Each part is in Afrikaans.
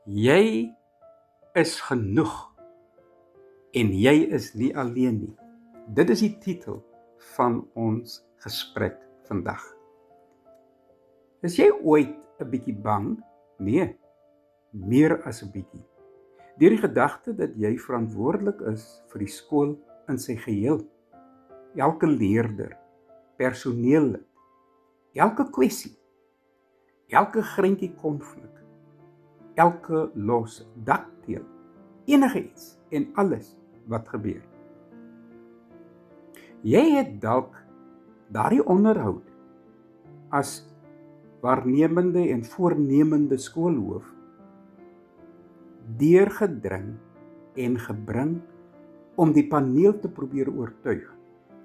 Jy is genoeg en jy is nie alleen nie. Dit is die titel van ons gesprek vandag. Is jy ooit 'n bietjie bang? Nee, meer as 'n bietjie. Deur die gedagte dat jy verantwoordelik is vir die skool in sy geheel. Elke leerder, personeel, elke kwessie, elke greintjie konflik, elke los dakdeel, enige iets en alles wat gebeur. Jy het dalk daardie onderhoud as waarnemende en voornemende skoolhoof deurgedring en gebring om die paneel te probeer oortuig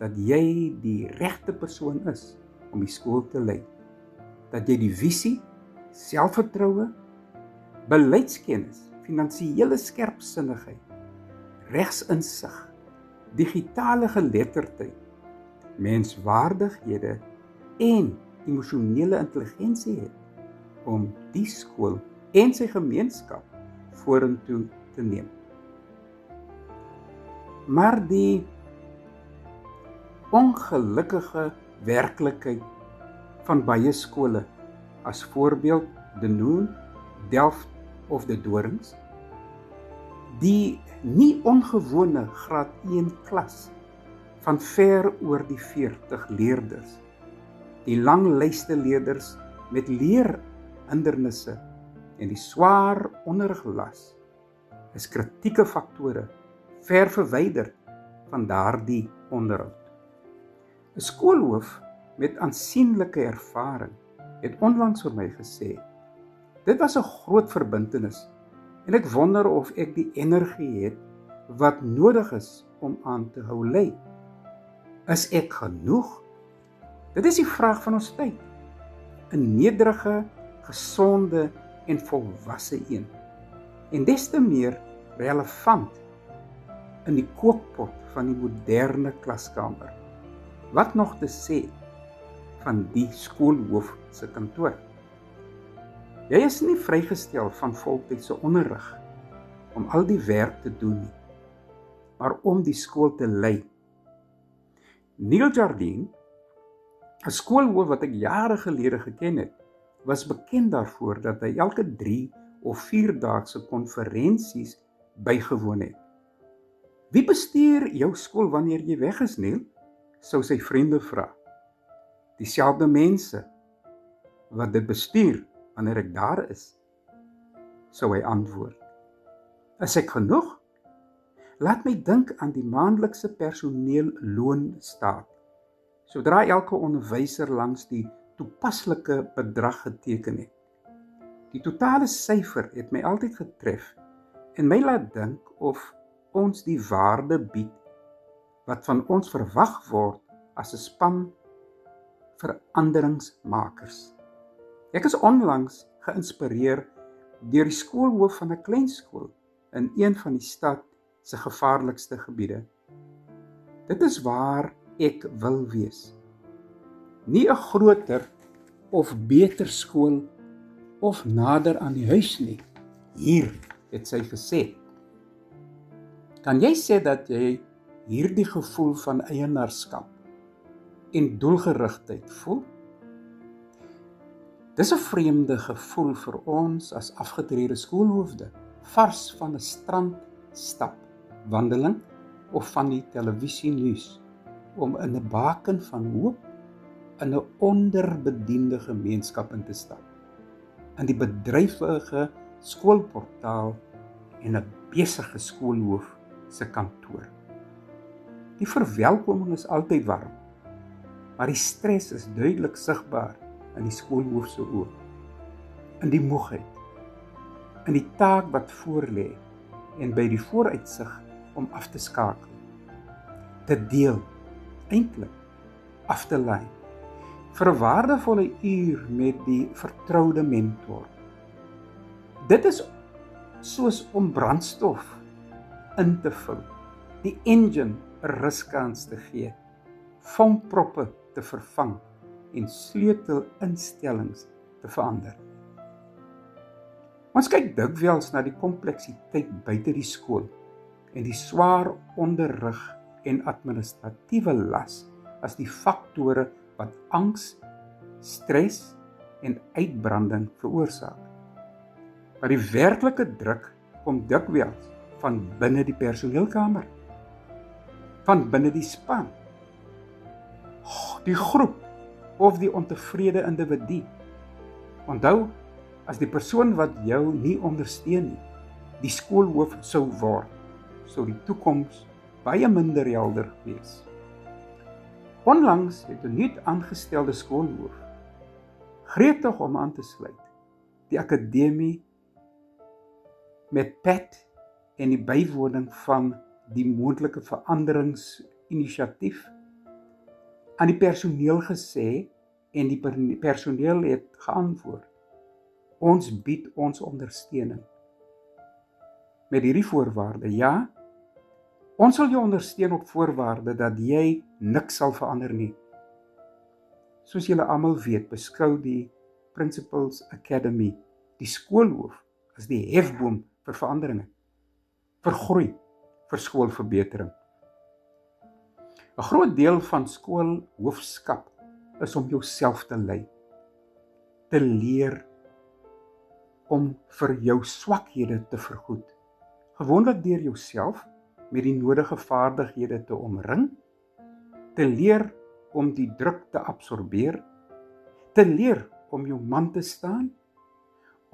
dat jy die regte persoon is om die skool te lei. Dat jy die visie, selfvertroue, beleidskennis, finansiële skerpsinnigheid, regsinsig, digitale geletterdheid, menswaardighede en emosionele intelligensie het om die skool en sy gemeenskap vorentoe te neem. Maar die ongelukkige werklikheid van baie skole, as voorbeeld Denoon, Delft of De Dorings, die nie ongewone graad 1 klas van ver oor die 40 leerders, die lang lyste leerders met leerhindernisse en die swaar onderriglas, is kritieke faktore ver verwyderd van daardie onderhoud. 'n Skoolhoof met aansienlike ervaring het onlangs vir my gesê, dit was 'n groot verbintenis en ek wonder of ek die energie het wat nodig is om aan te hou lei. Is ek genoeg? Dit is die vraag van ons tyd. 'n nederige, gesonde en volwasse een. En des te meer relevant in die kookpot van die moderne klaskamer. Wat nog te sê van die skoolhoof se kantoor? Jy is nie vrygestel van voltydse onderrig om al die werk te doen nie, maar om die skool te lei. Neil Jardine, 'n skoolhoof wat ek jare gelede geken het, was bekend daarvoor dat hy elke 3 of 4 daagse konferensies bygewoon het. Wie bestuur jou skool wanneer jy weg is, Neil? Sou sy vriende vra. Dieselfde mense wat dit bestuur wanneer ek daar is, sou hy antwoord. Is ek genoeg? Laat my dink aan die maandelikse personeelloonstaat. Sodra elke onderwyser langs die toepaslike bedrag geteken het. Die totale syfer het my altyd getref en my laat dink of ons die waarde bied wat van ons verwag word as 'n span veranderingsmakers. Ek is onlangs geïnspireer deur die skoolhoof van 'n klein skool in een van die stad se gevaarlikste gebiede. Dit is waar ek wil wees. Nie 'n groter of beter skool of nader aan die huis nie. Hier, het sy gesê. Kan jy sê dat jy hierdie gevoel van eienaarskap en doelgerigtheid voel? Dis 'n vreemde gevoel vir ons as afgetrede skoolhoofde, vars van 'n strandstap, wandeling of van die televisienuus, om in 'n baken van hoop in 'n onderbediende gemeenskap in te stap, in die bedryvige skoolportaal en 'n besige skoolhoof se kantoor. Die verwelkoming is altyd warm, maar die stres is duidelik sigbaar in die skoolhoof se oë, in die moegheid, in die taak wat voorlê en by die vooruitsig om af te skakel, te deel, eintlik af te lei, vir 'n waardevolle uur met die vertroude mentor. Dit is soos om brandstof in te vul, die engine 'n ruskans te gee, vonkproppe te vervang en sleutelinstellings te verander. Ons kyk dikwels na die kompleksiteit buite die skool en die swaar onderrig en administratiewe las as die faktore wat angs, stres en uitbranding veroorsaak. Maar die werklike druk kom dikwels van binne die personeelkamer, van binne die span, die groep of die ontevrede individu. Onthou, as die persoon wat jou nie ondersteun nie, die skoolhoof sou word, sou die toekoms baie minder helder wees. Onlangs het 'n nuut aangestelde skoolhoof, gretig om aan te sluit, die akademie met PET en die bywoning van die moontlike veranderingsinisiatief aan die personeel gesê en die personeel het geantwoord: ons bied ons ondersteuning. Met hierdie voorwaarde, ja, ons sal jou ondersteun op voorwaarde dat jy niks sal verander nie. Soos julle almal weet, beskou die Principals Academy die skoolhoof as die hefboom vir veranderinge, vir groei, vir skoolverbetering. 'n Groot deel van skoolhoofskap is om jouself te lei, te leer om vir jou swakhede te vergoed. Gewoonlik deur jouself met die nodige vaardighede te omring, te leer om die druk te absorbeer, te leer om jou man te staan,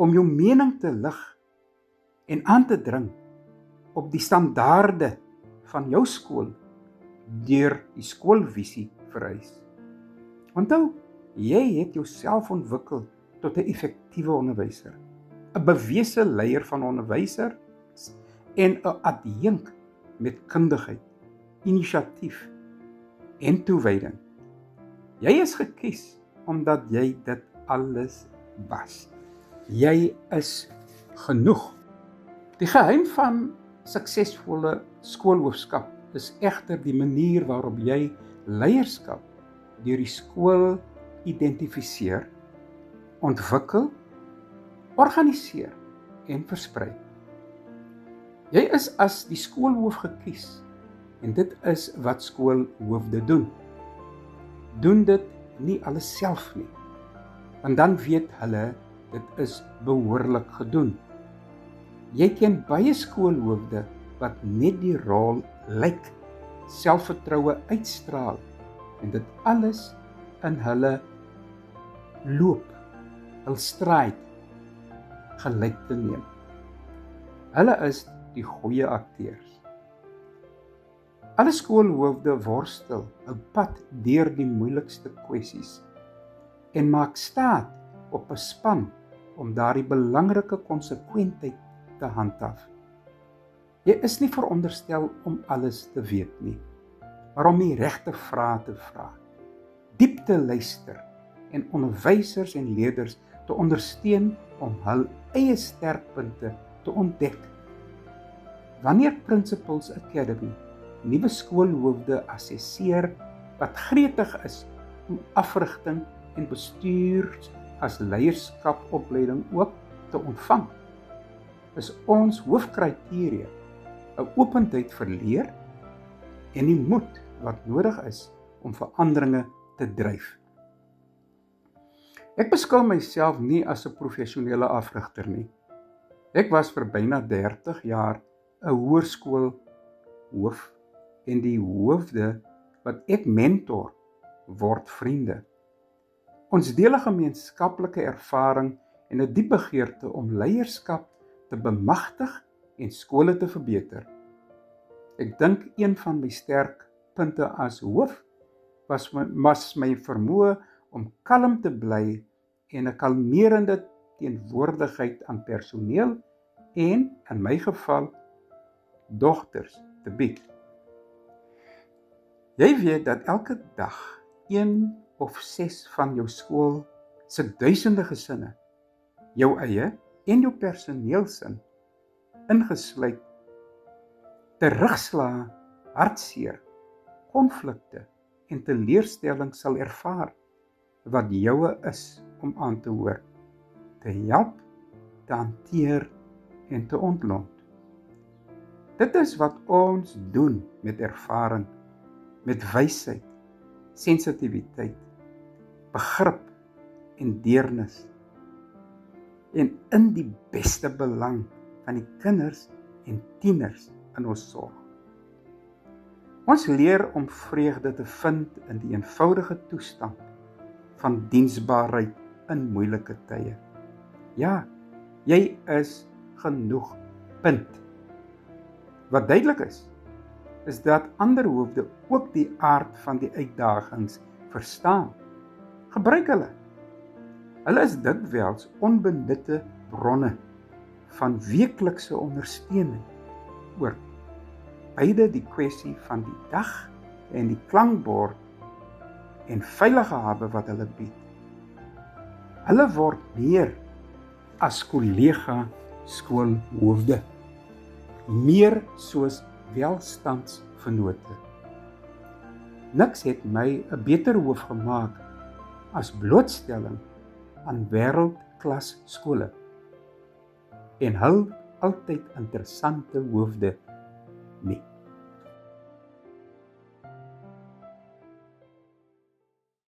om jou mening te lig en aan te dring op die standaarde van jou skool deur die skoolvisie vereis. Onthou, jy het jouself ontwikkel tot 'n effektiewe onderwyser, 'n bewese leier van onderwysers en 'n adjunk met kundigheid, inisiatief en toewyding. Jy is gekies omdat jy dit alles was. Jy is genoeg. Die geheim van suksesvolle skoolhoofskap is egter die manier waarop jy leierskap deur die skool identifiseer, ontwikkel, organiseer en versprei. Jy is as die skoolhoof gekies en dit is wat skoolhoofde doen. Doen dit nie alles self nie, want dan weet hulle dit is behoorlik gedoen. Jy ken baie skoolhoofde wat net die rol lyk, selfvertroue uitstraal en dit alles in hulle loop, hul stryd gelyk te neem. Hulle is die goeie akteurs. Alle skoolhoofde worstel 'n pad deur die moeilikste kwessies en maak staat op 'n span om daardie belangrike konsekwentheid te handhaaf. Jy is nie veronderstel om alles te weet nie, maar om die regte vrae te vra, diep te luister en onderwysers en leerders te ondersteun om hul eie sterkpunte te ontdek. Wanneer Principals Academy nuwe skoolhoofde assesseer wat gretig is om afrigting en bestuur as leierskapopleiding ook te ontvang, is ons hoofkriteria 'n openheid vir leer en die moed wat nodig is om veranderinge te dryf. Ek beskou myself nie as 'n professionele afrigter nie. Ek was vir byna 30 jaar 'n hoërskoolhoof en die hoofde wat ek mentor word vriende. Ons deel 'n gemeenskaplike ervaring en 'n diep begeerte om leierskap te bemagtig en skole te verbeter. Ek dink een van my sterkpunte as hoof was my vermoë om kalm te bly en 'n kalmerende teenwoordigheid aan personeel en, in my geval, dogters te bied. Jy weet dat elke dag 1 of 6 van jou skool se duisende gesinne, jou eie en jou personeelsin, ingesluit, terugslae, hartseer, konflikte en teleurstelling sal ervaar wat joue is om aan te hoor, te help te hanteer en te ontlont. Dit is wat ons doen met ervaring, met wysheid, sensitiwiteit, begrip en deernis, en in die beste belang van die kinders en tieners in ons sorg. Ons leer om vreugde te vind in die eenvoudige toestand van diensbaarheid in moeilike tye. Ja, jy is genoeg, punt. Wat duidelik is dat ander hoofde ook die aard van die uitdagings verstaan. Gebruik hulle. Hulle is dikwels onbenutte bronne van weeklikse ondersteuning oor beide die kwessie van die dag en die klankbord en veilige hawe wat hulle bied. Hulle word meer as kollega skoolhoofde, meer soos welstandsvennote. Niks het my 'n beter hoof gemaak as blootstelling aan wêreldklas skole en hul altyd interessante hoofde nie.